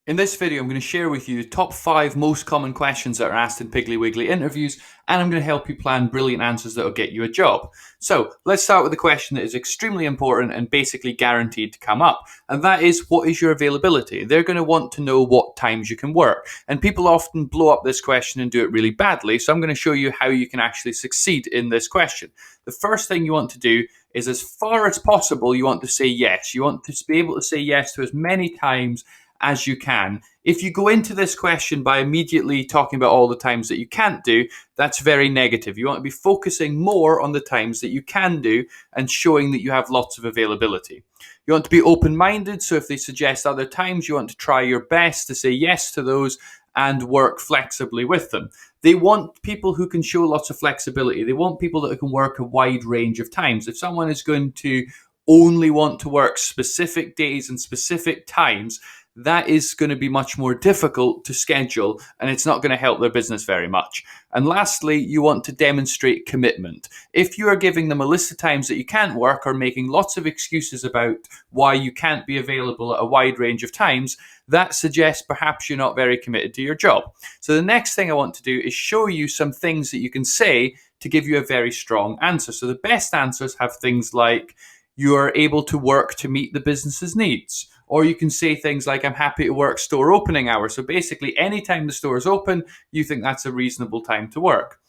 In this video, I'm going to share with you the top 5 most common questions that are asked in Piggly Wiggly interviews, and I'm going to help you plan brilliant answers that will get you a job. So let's start with the question that is extremely important and basically guaranteed to come up, and that is, what is your availability? They're going to want to know what times you can work, and people often blow up this question and do it really badly, so I'm going to show you how you can actually succeed in this question. The first thing you want to do is, as far as possible, you want to say yes. You want to be able to say yes to as many times as you can. If you go into this question by immediately talking about all the times that you can't do, that's very negative. You want to be focusing more on the times that you can do and showing that you have lots of availability. You want to be open-minded, so if they suggest other times, you want to try your best to say yes to those and work flexibly with them. They want people who can show lots of flexibility. They want people that can work a wide range of times. If someone is going to only want to work specific days and specific times, that is going to be much more difficult to schedule, and it's not going to help their business very much. And lastly, you want to demonstrate commitment. If you are giving them a list of times that you can't work or making lots of excuses about why you can't be available at a wide range of times, that suggests perhaps you're not very committed to your job. So the next thing I want to do is show you some things that you can say to give you a very strong answer. So the best answers have things like, you are able to work to meet the business's needs. Or you can say things like, I'm happy to work store opening hours. So basically, anytime the store is open, you think that's a reasonable time to work.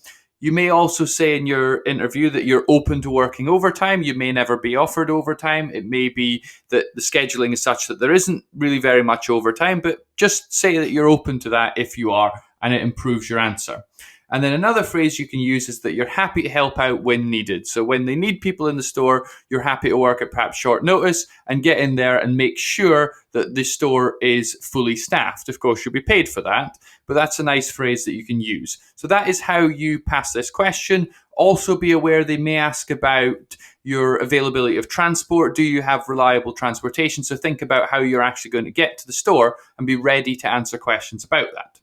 You may also say in your interview that you're open to working overtime. You may never be offered overtime. It may be that the scheduling is such that there isn't really very much overtime, but just say that you're open to that if you are, and it improves your answer. And then another phrase you can use is that you're happy to help out when needed. So when they need people in the store, you're happy to work at perhaps short notice and get in there and make sure that the store is fully staffed. Of course, you'll be paid for that, but that's a nice phrase that you can use. So that is how you pass this question. Also be aware they may ask about your availability of transport. Do you have reliable transportation? So think about how you're actually going to get to the store and be ready to answer questions about that.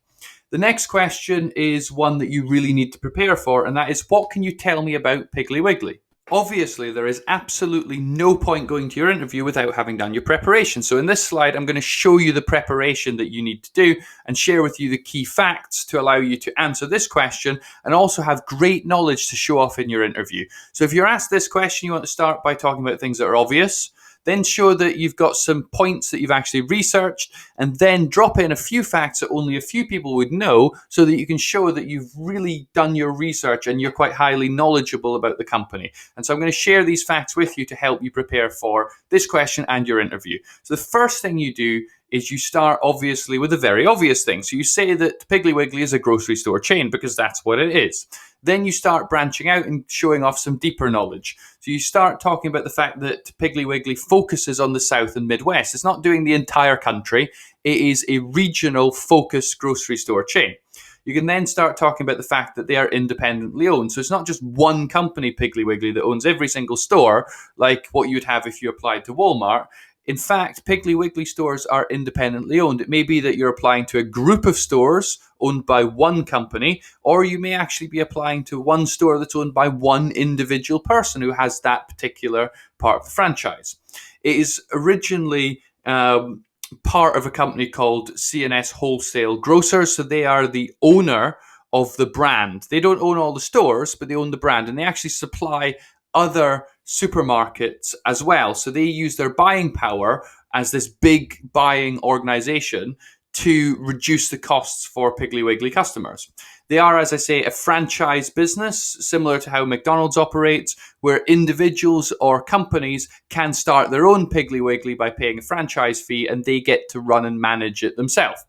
The next question is one that you really need to prepare for, and that is, what can you tell me about Piggly Wiggly? Obviously, there is absolutely no point going to your interview without having done your preparation. So in this slide, I'm going to show you the preparation that you need to do and share with you the key facts to allow you to answer this question and also have great knowledge to show off in your interview. So if you're asked this question, you want to start by talking about things that are obvious. Then show that you've got some points that you've actually researched, and then drop in a few facts that only a few people would know so that you can show that you've really done your research and you're quite highly knowledgeable about the company. And so I'm going to share these facts with you to help you prepare for this question and your interview. So the first thing you do is you start obviously with a very obvious thing. So you say that Piggly Wiggly is a grocery store chain because that's what it is. Then you start branching out and showing off some deeper knowledge. So you start talking about the fact that Piggly Wiggly focuses on the South and Midwest. It's not doing the entire country. It is a regional focused grocery store chain. You can then start talking about the fact that they are independently owned. So it's not just one company, Piggly Wiggly, that owns every single store, like what you'd have if you applied to Walmart. In fact, Piggly Wiggly stores are independently owned. It may be that you're applying to a group of stores owned by one company, or you may actually be applying to one store that's owned by one individual person who has that particular part of the franchise. It is originally part of a company called C&S Wholesale Grocers, so they are the owner of the brand. They don't own all the stores, but they own the brand, and they actually supply other supermarkets as well. So they use their buying power as this big buying organization to reduce the costs for Piggly Wiggly customers. They are, as I say, a franchise business, similar to how McDonald's operates, where individuals or companies can start their own Piggly Wiggly by paying a franchise fee, and they get to run and manage it themselves.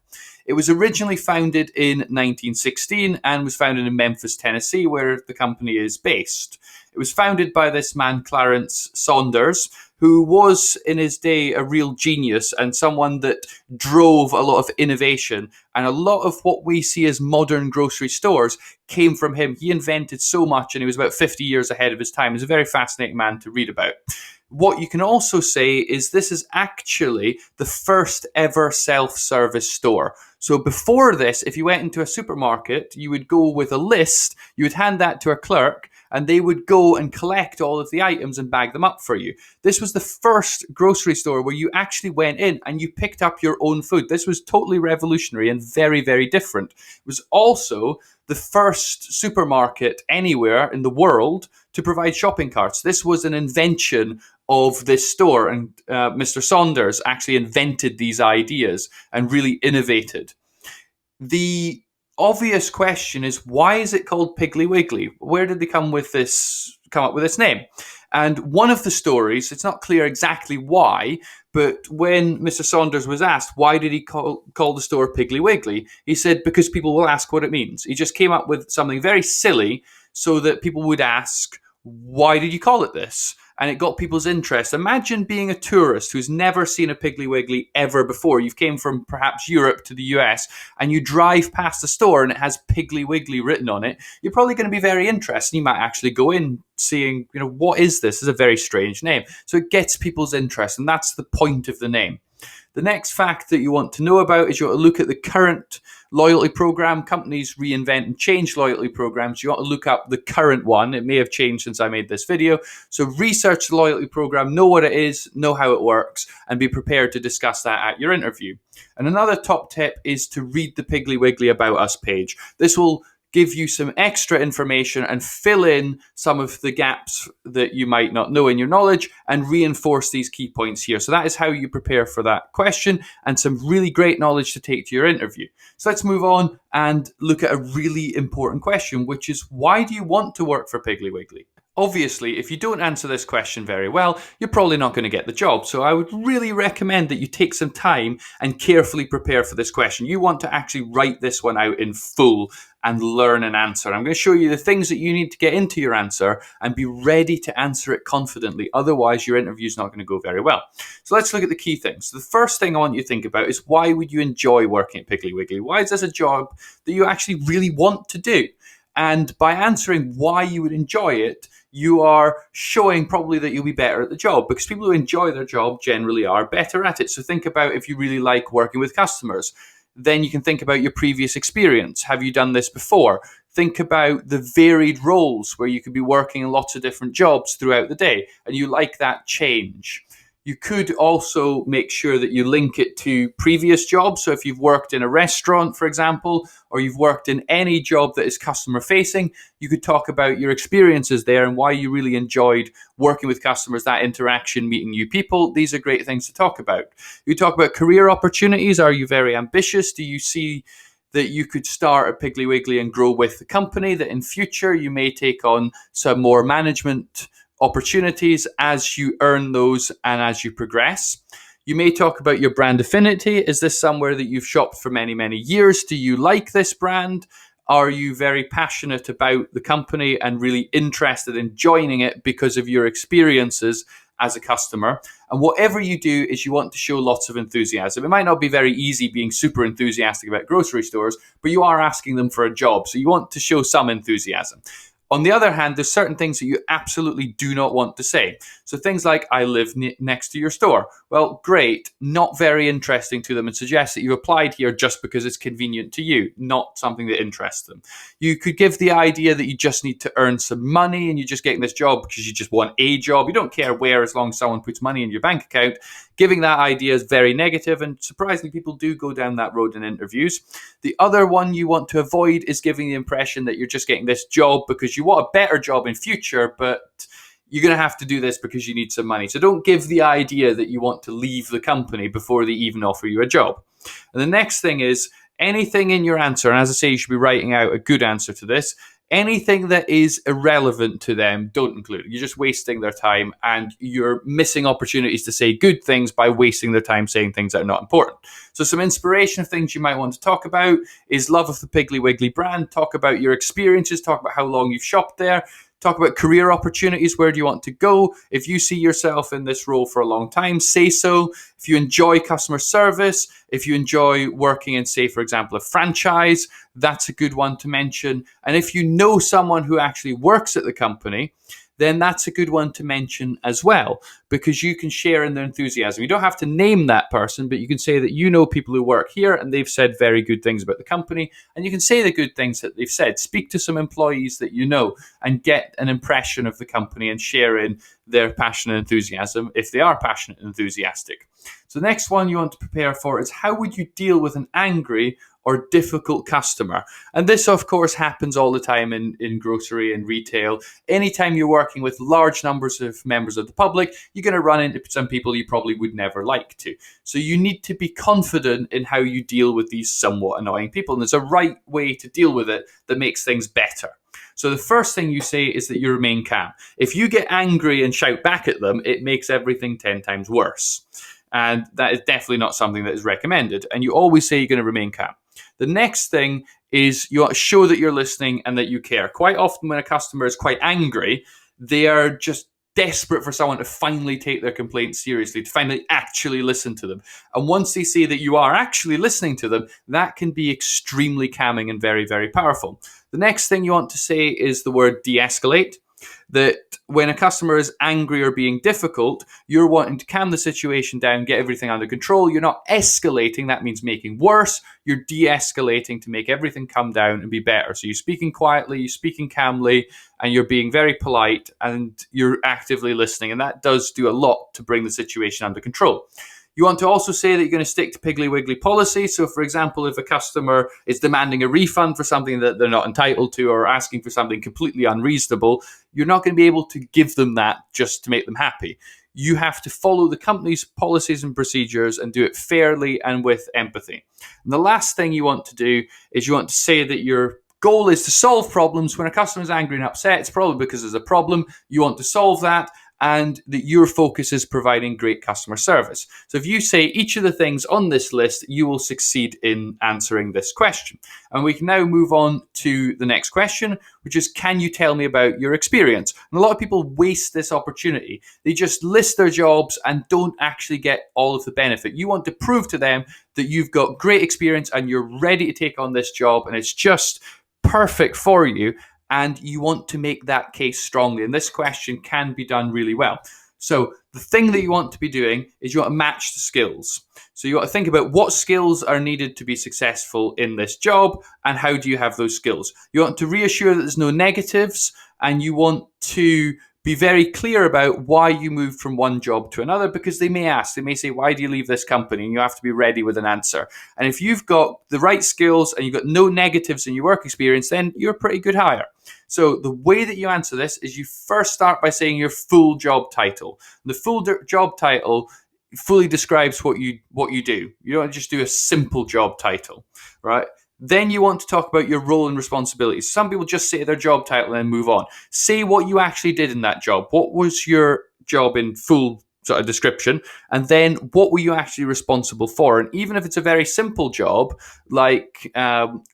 It was originally founded in 1916 and was founded in Memphis, Tennessee, where the company is based. It was founded by this man, Clarence Saunders, who was in his day a real genius and someone that drove a lot of innovation. And a lot of what we see as modern grocery stores came from him. He invented so much, and he was about 50 years ahead of his time. He's a very fascinating man to read about. What you can also say is this is actually the first ever self-service store. So before this, if you went into a supermarket, you would go with a list, you would hand that to a clerk, and they would go and collect all of the items and bag them up for you. This was the first grocery store where you actually went in and you picked up your own food. This was totally revolutionary and very, very different. It was also the first supermarket anywhere in the world to provide shopping carts. This was an invention of this store, and Mr. Saunders actually invented these ideas and really innovated. The obvious question is, why is it called Piggly Wiggly? Where did they come up with this name? And one of the stories, it's not clear exactly why, but when Mr. Saunders was asked why did he call the store Piggly Wiggly, he said because people will ask what it means. He just came up with something very silly so that people would ask, why did you call it this? And it got people's interest. Imagine being a tourist who's never seen a Piggly Wiggly ever before. You've came from perhaps Europe to the US and you drive past the store and it has Piggly Wiggly written on it. You're probably going to be very interested. You might actually go in seeing, what is this? This is a very strange name. So it gets people's interest, and that's the point of the name. The next fact that you want to know about is you want to look at the current loyalty program. Companies reinvent and change loyalty programs. You want to look up the current one. It may have changed since I made this video. So research the loyalty program, know what it is, know how it works, and be prepared to discuss that at your interview. And another top tip is to read the Piggly Wiggly About Us page. This will give you some extra information and fill in some of the gaps that you might not know in your knowledge and reinforce these key points here. So that is how you prepare for that question, and some really great knowledge to take to your interview. So let's move on and look at a really important question, which is, why do you want to work for Piggly Wiggly? Obviously, if you don't answer this question very well, you're probably not going to get the job. So I would really recommend that you take some time and carefully prepare for this question. You want to actually write this one out in full and learn an answer. I'm going to show you the things that you need to get into your answer and be ready to answer it confidently. Otherwise, your interview is not going to go very well. So let's look at the key things. The first thing I want you to think about is, why would you enjoy working at Piggly Wiggly? Why is this a job that you actually really want to do? And by answering why you would enjoy it, you are showing probably that you'll be better at the job, because people who enjoy their job generally are better at it. So think about if you really like working with customers. Then you can think about your previous experience. Have you done this before? Think about the varied roles where you could be working in lots of different jobs throughout the day, and you like that change. You could also make sure that you link it to previous jobs. So if you've worked in a restaurant, for example, or you've worked in any job that is customer facing, you could talk about your experiences there and why you really enjoyed working with customers, that interaction, meeting new people. These are great things to talk about. You talk about career opportunities. Are you very ambitious? Do you see that you could start at Piggly Wiggly and grow with the company, that in future you may take on some more management opportunities as you earn those and as you progress? You may talk about your brand affinity. Is this somewhere that you've shopped for many, many years? Do you like this brand? Are you very passionate about the company and really interested in joining it because of your experiences as a customer? And whatever you do is you want to show lots of enthusiasm. It might not be very easy being super enthusiastic about grocery stores, but you are asking them for a job. So you want to show some enthusiasm. On the other hand, there's certain things that you absolutely do not want to say. So things like, I live next to your store. Well, great, not very interesting to them, and suggest that you applied here just because it's convenient to you, not something that interests them. You could give the idea that you just need to earn some money and you're just getting this job because you just want a job. You don't care where, as long as someone puts money in your bank account. Giving that idea is very negative, and surprisingly, people do go down that road in interviews. The other one you want to avoid is giving the impression that you're just getting this job because you want a better job in future, but you're going to have to do this because you need some money. So don't give the idea that you want to leave the company before they even offer you a job. And the next thing is, anything in your answer, and as I say, you should be writing out a good answer to this, anything that is irrelevant to them, don't include it. You're just wasting their time, and you're missing opportunities to say good things by wasting their time saying things that are not important. So some inspiration of things you might want to talk about is love of the Piggly Wiggly brand. Talk about your experiences. Talk about how long you've shopped there. Talk about career opportunities. Where do you want to go? If you see yourself in this role for a long time, say so. If you enjoy customer service, if you enjoy working in, say, for example, a franchise, that's a good one to mention. And if you know someone who actually works at the company, then that's a good one to mention as well, because you can share in their enthusiasm. You don't have to name that person, but you can say that you know people who work here and they've said very good things about the company, and you can say the good things that they've said. Speak to some employees that you know and get an impression of the company and share in their passion and enthusiasm if they are passionate and enthusiastic. So the next one you want to prepare for is, how would you deal with an angry or difficult customer? And this, of course, happens all the time in grocery and retail. Anytime you're working with large numbers of members of the public, you're going to run into some people you probably would never like to. So you need to be confident in how you deal with these somewhat annoying people. And there's a right way to deal with it that makes things better. So the first thing you say is that you remain calm. If you get angry and shout back at them, it makes everything 10 times worse. And that is definitely not something that is recommended. And you always say you're going to remain calm. The next thing is you want to show that you're listening and that you care. Quite often when a customer is quite angry, they are just desperate for someone to finally take their complaint seriously, to finally actually listen to them. And once they see that you are actually listening to them, that can be extremely calming and very, very powerful. The next thing you want to say is the word de-escalate. That when a customer is angry or being difficult, you're wanting to calm the situation down, get everything under control. You're not escalating. That means making worse. You're de-escalating to make everything come down and be better. So you're speaking quietly, you're speaking calmly, and you're being very polite, and you're actively listening. And that does do a lot to bring the situation under control. You want to also say that you're going to stick to Piggly Wiggly policy. So, for example, if a customer is demanding a refund for something that they're not entitled to, or asking for something completely unreasonable, you're not going to be able to give them that just to make them happy. You have to follow the company's policies and procedures and do it fairly and with empathy. And the last thing you want to do is you want to say that your goal is to solve problems. When a customer is angry and upset, it's probably because there's a problem. You want to solve that, and that your focus is providing great customer service. So if you say each of the things on this list, you will succeed in answering this question. And we can now move on to the next question, which is, can you tell me about your experience? And a lot of people waste this opportunity. They just list their jobs and don't actually get all of the benefit. You want to prove to them that you've got great experience and you're ready to take on this job and it's just perfect for you. And you want to make that case strongly. And this question can be done really well. So the thing that you want to be doing is you want to match the skills. So you want to think about what skills are needed to be successful in this job and how do you have those skills. You want to reassure that there's no negatives, and you want to be very clear about why you moved from one job to another, because they may ask, they may say, why do you leave this company? And you have to be ready with an answer. And if you've got the right skills and you've got no negatives in your work experience, then you're a pretty good hire. So the way that you answer this is you first start by saying your full job title. The full job title fully describes what you do. You don't just do a simple job title, right? Then you want to talk about your role and responsibilities. Some people just say their job title and then move on. Say what you actually did in that job. What was your job in full sort of description? And then what were you actually responsible for? And even if it's a very simple job, like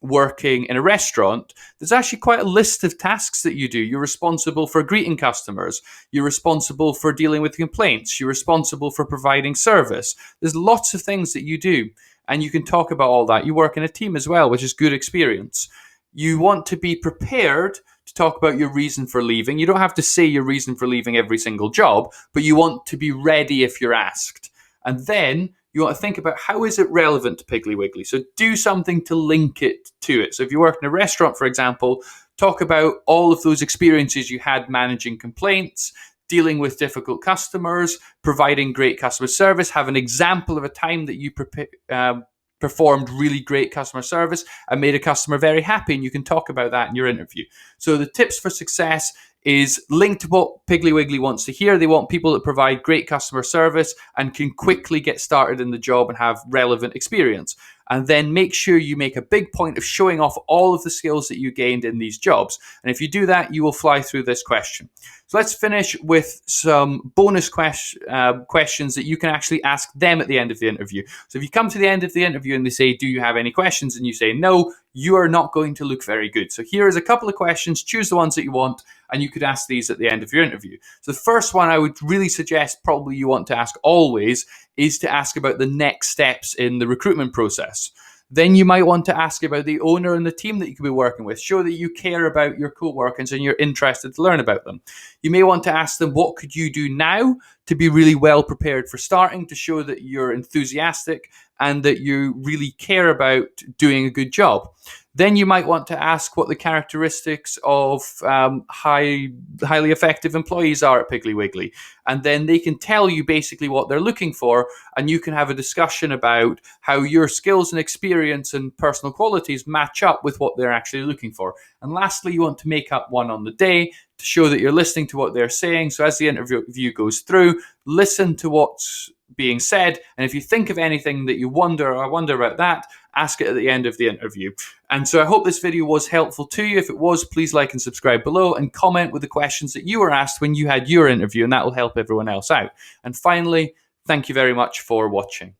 working in a restaurant, there's actually quite a list of tasks that you do. You're responsible for greeting customers. You're responsible for dealing with complaints. You're responsible for providing service. There's lots of things that you do. And you can talk about all that. You work in a team as well, which is good experience. You want to be prepared to talk about your reason for leaving. You don't have to say your reason for leaving every single job, but you want to be ready if you're asked. And then you want to think about, how is it relevant to Piggly Wiggly? So do something to link it to it. So if you work in a restaurant, for example, talk about all of those experiences you had managing complaints, dealing with difficult customers, providing great customer service. Have an example of a time that you performed really great customer service and made a customer very happy, and you can talk about that in your interview. So the tips for success is linked to what Piggly Wiggly wants to hear. They want people that provide great customer service and can quickly get started in the job and have relevant experience. And then make sure you make a big point of showing off all of the skills that you gained in these jobs. And if you do that, you will fly through this question. So let's finish with some bonus questions that you can actually ask them at the end of the interview. So if you come to the end of the interview and they say, do you have any questions? And you say no, you are not going to look very good. So here is a couple of questions. Choose the ones that you want, and you could ask these at the end of your interview. So the first one I would really suggest probably you want to ask always is to ask about the next steps in the recruitment process. Then you might want to ask about the owner and the team that you could be working with. Show that you care about your co-workers and you're interested to learn about them. You may want to ask them, what could you do now to be really well prepared for starting, to show that you're enthusiastic and that you really care about doing a good job. Then you might want to ask what the characteristics of highly effective employees are at Piggly Wiggly. And then they can tell you basically what they're looking for, and you can have a discussion about how your skills and experience and personal qualities match up with what they're actually looking for. And lastly, you want to make up one on the day to show that you're listening to what they're saying. So as the interview goes through, listen to what's being said, and if you think of anything that you wonder, I wonder about that, ask it at the end of the interview. And so I hope this video was helpful to you. If it was, please like and subscribe below and comment with the questions that you were asked when you had your interview, and that will help everyone else out. And finally, thank you very much for watching.